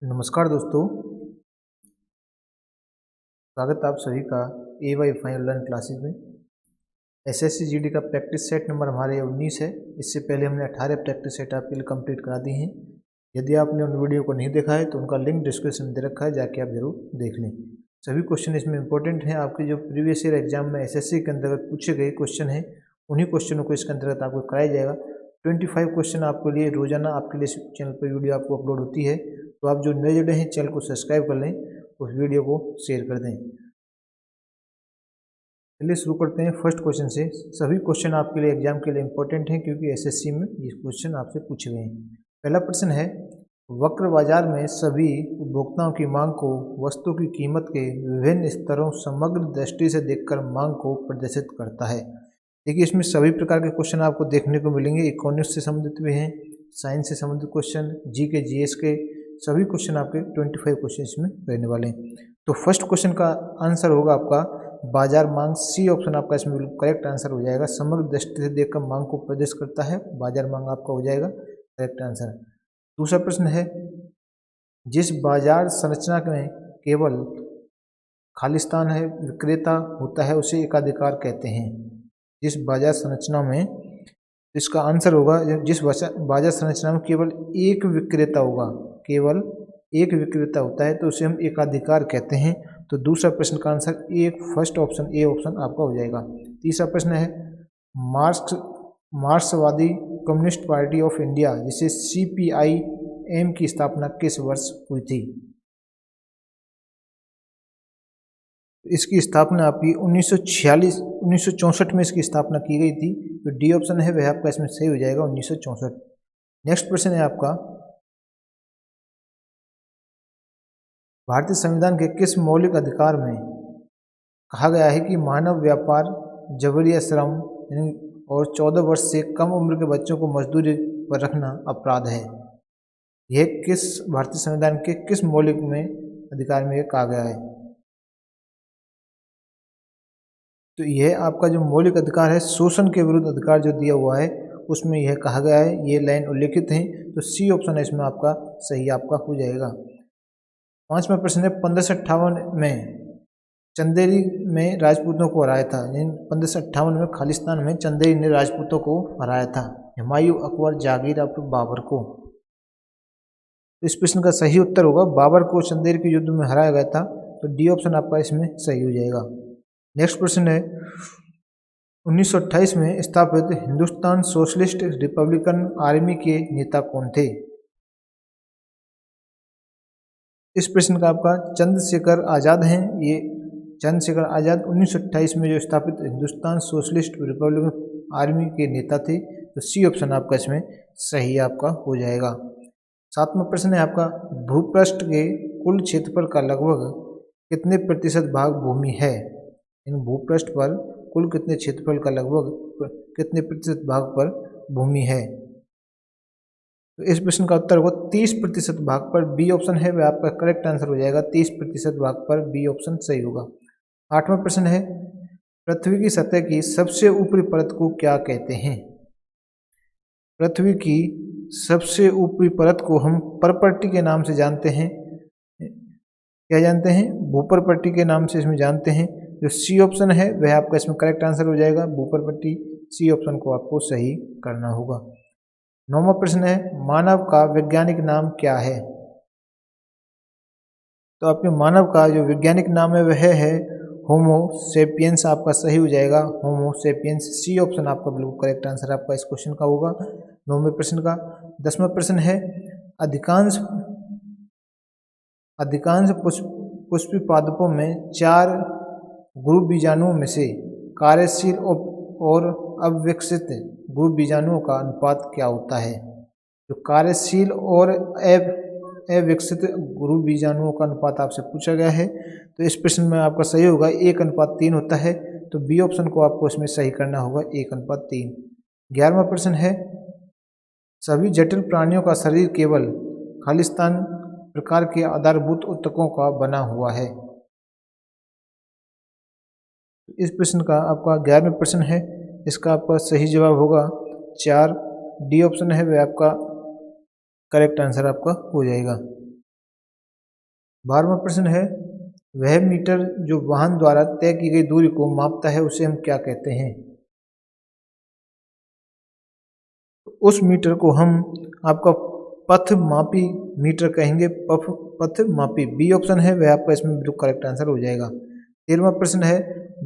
नमस्कार दोस्तों, स्वागत है आप सभी का AY फाइनल लर्न क्लासेस में। SSC GD का प्रैक्टिस सेट नंबर हमारे 19 है। इससे पहले हमने 18 प्रैक्टिस सेट आपके लिए कंप्लीट करा दी हैं। यदि आपने उन वीडियो को नहीं देखा है तो उनका लिंक डिस्क्रिप्शन में दे रखा है, जाके आप जरूर देख लें। सभी क्वेश्चन इसमें इंपॉर्टेंट हैं। आपके जो प्रीवियस ईयर एग्जाम में SSC के अंतर्गत पूछे गए क्वेश्चन हैं, उन्हीं क्वेश्चनों को इसके अंतर्गत आपको कराया जाएगा। 25 क्वेश्चन आपके लिए रोजाना आपके लिए चैनल पर वीडियो आपको अपलोड होती है। तो आप जो नए जुड़े हैं चैनल को सब्सक्राइब कर लें, उस वीडियो को शेयर कर दें। चलिए शुरू करते हैं फर्स्ट क्वेश्चन से। सभी क्वेश्चन आपके लिए एग्जाम के लिए इंपॉर्टेंट हैं, क्योंकि SSC में ये क्वेश्चन आपसे पूछे गए हैं। पहला प्रश्न है, वक्र बाजार में सभी उपभोक्ताओं की मांग को वस्तु की कीमत के विभिन्न स्तरों समग्र दृष्टि से देखकर मांग को प्रदर्शित करता है। देखिए, इसमें सभी प्रकार के क्वेश्चन आपको देखने को मिलेंगे। इकोनॉमिक्स से संबंधित भी हैं, साइंस से संबंधित क्वेश्चन, GK GS के सभी क्वेश्चन आपके 25 क्वेश्चन इसमें रहने वाले हैं। तो फर्स्ट क्वेश्चन का आंसर होगा आपका बाजार मांग। सी ऑप्शन आपका इसमें बिल्कुल करेक्ट आंसर हो जाएगा। समग्र दृष्टि से देखकर मांग को प्रदर्शित करता है, बाजार मांग आपका हो जाएगा करेक्ट आंसर। दूसरा प्रश्न है, जिस बाजार संरचना में केवल खालिस्तान है विक्रेता होता है उसे एकाधिकार कहते हैं। जिस बाजार संरचना में, इसका आंसर होगा जिस बाजार संरचना में केवल एक विक्रेता होगा, केवल एक विक्रेता होता है तो उसे हम एकाधिकार कहते हैं। तो दूसरा प्रश्न का answer first option A option आपका हो जाएगा। तीसरा प्रश्न है, मार्क्सवादी कम्युनिस्ट पार्टी ऑफ इंडिया जिसे CPIM की स्थापना किस वर्ष हुई थी? इसकी स्थापना आपकी 1964 में इसकी स्थापना की गई थी। तो डी ऑप्शन है वह आपका इसमें सही हो जाएगा, 1964। नेक्स्ट प्रश्न है आपका, भारतीय संविधान के किस मौलिक अधिकार में कहा गया है कि मानव व्यापार, जबरिया श्रम और 14 वर्ष से कम उम्र के बच्चों को मजदूरी पर रखना अपराध है? यह किस भारतीय संविधान के किस मौलिक में अधिकार में कहा गया है? तो यह आपका जो मौलिक अधिकार है, शोषण के विरुद्ध अधिकार जो दिया हुआ है, उसमें यह कहा गया है, ये लाइन उल्लेखित है। तो सी ऑप्शन है इसमें आपका सही आपका हो जाएगा। पांचवा प्रश्न है, 1558 में चंदेरी में राजपूतों को हराया था। 1558 में खालिस्तान में चंदेरी ने राजपूतों को हराया था। हुमायूं, अकबर, जहांगीर, बाबर को? इस प्रश्न का सही उत्तर होगा बाबर को चंदेरी के युद्ध में हराया गया था। तो डी ऑप्शन आपका इसमें सही हो जाएगा। नेक्स्ट प्रश्न है, 1928 में स्थापित हिंदुस्तान सोशलिस्ट रिपब्लिकन आर्मी के नेता कौन थे? इस प्रश्न का आपका चंद्रशेखर आज़ाद हैं। ये चंद्रशेखर आज़ाद 1928 में जो स्थापित हिंदुस्तान सोशलिस्ट रिपब्लिकन आर्मी के नेता थे। तो सी ऑप्शन आपका इसमें सही आपका हो जाएगा। सातवां प्रश्न है आपका, भूपृष्ठ के कुल क्षेत्रफल का लगभग कितने प्रतिशत भाग भूमि है? इन भूपृष्ठ पर कुल कितने क्षेत्रफल का लगभग कितने प्रतिशत भाग पर भूमि है? तो इस प्रश्न का उत्तर होगा 30% भाग पर। बी ऑप्शन है वह आपका करेक्ट आंसर हो जाएगा। 30% भाग पर बी ऑप्शन सही होगा। आठवां प्रश्न है, पृथ्वी की सतह की सबसे ऊपरी परत को क्या कहते हैं? पृथ्वी की सबसे ऊपरी परत को हम परपट्टी के नाम से जानते हैं। क्या जानते हैं? भूपरपट्टी के नाम से इसमें जानते हैं। जो सी ऑप्शन है वह आपका इसमें करेक्ट आंसर हो जाएगा, भूपरपट्टी। सी ऑप्शन को आपको सही करना होगा। नौवां प्रश्न है, मानव का वैज्ञानिक नाम क्या है? तो आपके मानव का जो वैज्ञानिक नाम है वह है होमो सेपियंस, आपका सही हो जाएगा होमो सेपियंस। सी ऑप्शन आपका बिल्कुल करेक्ट आंसर आपका इस क्वेश्चन का होगा, 9वें प्रश्न का। 10वां प्रश्न है, अधिकांश पुष्पी पादपों में 4 गुरु बीजाणुओं में से कार्यशील और अविकसित गुरु बीजाणुओं का अनुपात क्या होता है? जो कार्यशील और अविकसित गुरु बीजाणुओं का अनुपात आपसे पूछा गया है। तो इस प्रश्न में आपका सही होगा 1:3 होता है। तो बी ऑप्शन को आपको इसमें सही करना होगा, 1:3। 11वां प्रश्न है, सभी जटिल प्राणियों का शरीर केवल खालिस्तान प्रकार के आधारभूत ऊतकों का बना हुआ है। इस प्रश्न का आपका 11वां प्रश्न है, इसका आपका सही जवाब होगा 4। डी ऑप्शन है वह आपका करेक्ट आंसर आपका हो जाएगा। 12वां प्रश्न है, वह मीटर जो वाहन द्वारा तय की गई दूरी को मापता है उसे हम क्या कहते हैं? उस मीटर को हम आपका पथ मापी मीटर कहेंगे, पथ मापी। बी ऑप्शन है वह आपका इसमें बिल्कुल करेक्ट आंसर हो जाएगा। 13वां प्रश्न है,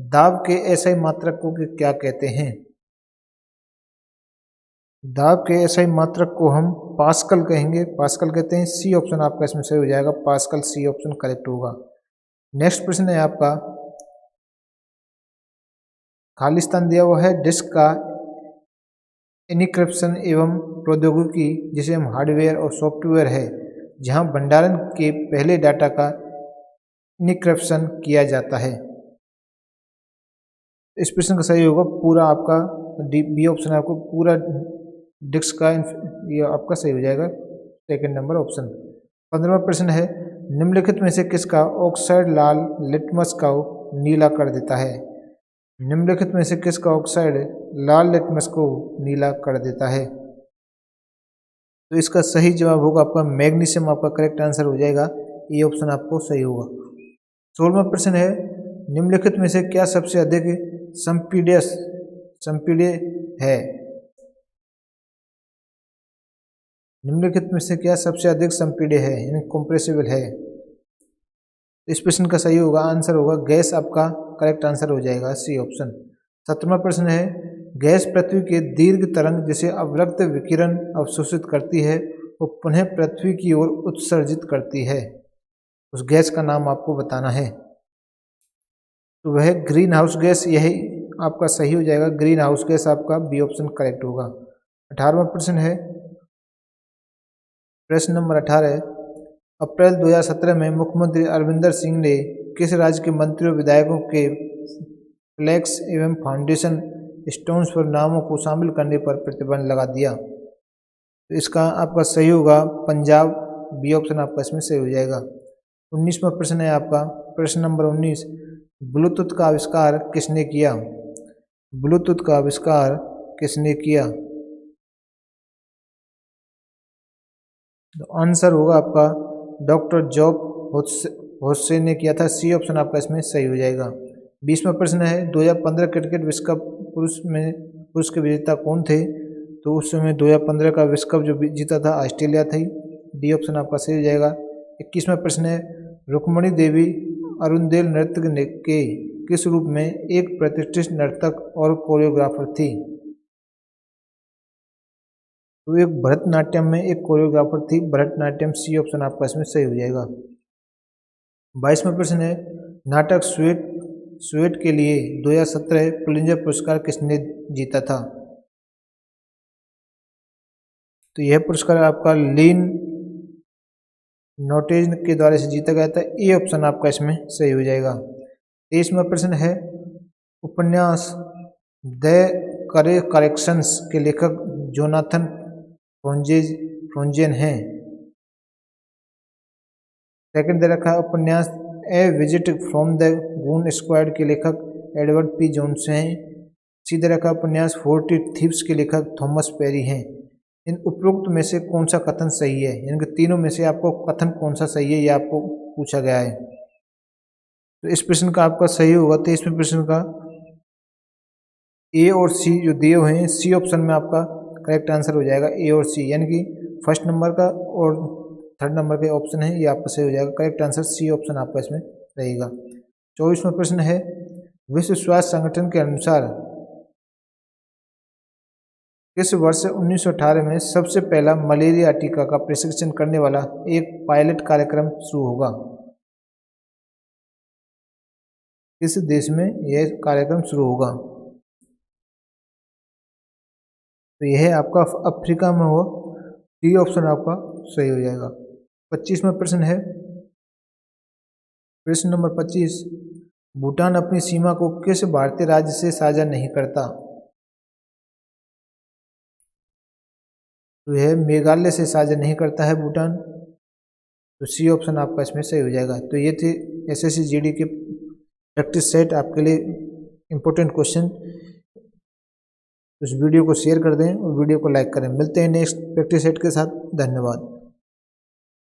दाब के एसआई मात्रक को क्या कहते हैं? दाब के एसआई मात्रक को हम पास्कल कहेंगे, पास्कल कहते हैं। सी ऑप्शन आपका इसमें सही हो जाएगा, पास्कल, सी ऑप्शन करेक्ट होगा। नेक्स्ट प्रश्न है आपका, खालिस्तान दिया हुआ है डिस्क का एन्क्रिप्शन एवं प्रौद्योगिकी जिसे हम हार्डवेयर और सॉफ्टवेयर है जहां भंडारण के पहले डाटा का एन्क्रिप्शन किया जाता है। इस प्रश्न का सही होगा पूरा आपका बी ऑप्शन, आपको पूरा डिस्क का ये आपका सही हो जाएगा, सेकंड नंबर ऑप्शन। 15वां प्रश्न है, निम्नलिखित में से किसका ऑक्साइड लाल लिटमस को नीला कर देता है? निम्नलिखित में से किसका ऑक्साइड लाल लिटमस को नीला कर देता है? तो इसका सही जवाब होगा आपका मैग्नीशियम, आपका करेक्ट आंसर हो जाएगा, ये ऑप्शन आपको सही होगा। 16वां प्रश्न है, निम्नलिखित में से क्या सबसे अधिक संपीड्य है? निम्नलिखित में से क्या सबसे अधिक संपीड्य है, यानी कंप्रेसिबल है? इस प्रश्न का सही होगा आंसर होगा गैस, आपका करेक्ट आंसर हो जाएगा, सी ऑप्शन। 17वां प्रश्न है, गैस पृथ्वी के दीर्घ तरंग जिसे अवरक्त विकिरण अवशोषित करती है वो पुनः पृथ्वी की ओर उत्सर्जित करती है, उस गैस का नाम आपको बताना है। तो वह ग्रीन हाउस गैस, यही आपका सही हो जाएगा, ग्रीन हाउस गैस आपका बी ऑप्शन करेक्ट होगा। 18वां प्रश्न है, प्रश्न नंबर 18, अप्रैल 2017 में मुख्यमंत्री अरविंदर सिंह ने किस राज्य के मंत्रियों विधायकों के फ्लैक्स एवं फाउंडेशन स्टोन्स पर नामों को शामिल करने पर प्रतिबंध लगा दिया? तो इसका आपका सही होगा पंजाब, बी ऑप्शन आपका इसमें सही हो जाएगा। 19वां प्रश्न है आपका, प्रश्न नंबर 19, ब्लूटूथ का आविष्कार किसने किया? ब्लूटूथ का आविष्कार किसने किया? तो आंसर होगा आपका डॉक्टर जॉब होस्से ने किया था, सी ऑप्शन आपका इसमें सही हो जाएगा। 20वां प्रश्न है, 2015 क्रिकेट विश्व कप पुरुष के विजेता कौन थे? तो उस समय 2015 का विश्व कप जो जीता था ऑस्ट्रेलिया थी, डी ऑप्शन आपका सही हो जाएगा। 21वां प्रश्न है, रुक्मणी देवी अरुंदेल नृत्य के किस रूप में एक प्रतिष्ठित नर्तक और कोरियोग्राफर थी? तो एक भरतनाट्यम में एक कोरियोग्राफर थी, भरतनाट्यम, सी ऑप्शन आपका इसमें सही हो जाएगा। 22वां प्रश्न है, नाटक स्वेट के लिए 2017 पुलित्जर पुरस्कार किसने जीता था? तो यह पुरस्कार आपका लीन नोटेज के द्वारा से जीता गया था, ए ऑप्शन आपका इसमें सही हो जाएगा। 23वां प्रश्न है, उपन्यास द करेक्शंस के लेखक जोनाथन फ्रोंजेन हैं। सेकंड दे रखा है, उपन्यास a visit from the goon squad के लेखक एडवर्ड पी जोन्स हैं। सी दे रखा है, उपन्यास 40 थीव्स के लेखक थॉमस पेरी हैं। इन उपरोक्त में से कौन सा कथन सही है, यानी तीनों में से आपको कथन कौन सा सही है ये आपको पूछा गया है। तो इस प्रश्न का आपका सही होगा 23वें प्रश्न का ए और सी जो दिए हुए हैं, सी ऑप्शन में आपका करेक्ट आंसर हो जाएगा, ए और सी, यानी कि फर्स्ट नंबर का और थर्ड नंबर के ऑप्शन है ये आपका सही हो जाएगा, करेक्ट आंसर सी ऑप्शन आपका इसमें रहेगा। 24वां प्रश्न है, विश्व स्वास्थ्य संगठन के अनुसार किस वर्ष 1918 में सबसे पहला मलेरिया टीका का प्रशिक्षण करने वाला एक पायलट कार्यक्रम शुरू होगा? किस देश में यह कार्यक्रम शुरू होगा? तो यह आपका अफ्रीका में हो, डी ऑप्शन आपका सही हो जाएगा। 25वां प्रश्न है, प्रश्न नंबर 25, भूटान अपनी सीमा को किस भारतीय राज्य से साझा नहीं करता? तो यह मेघालय से साझा नहीं करता है भूटान, तो सी ऑप्शन आपका इसमें सही हो जाएगा। तो ये थे एसएससी जीडी के प्रैक्टिस सेट आपके लिए इम्पोर्टेंट क्वेश्चन। इस वीडियो को शेयर कर दें और वीडियो को लाइक करें। मिलते हैं नेक्स्ट प्रैक्टिस सेट के साथ, धन्यवाद।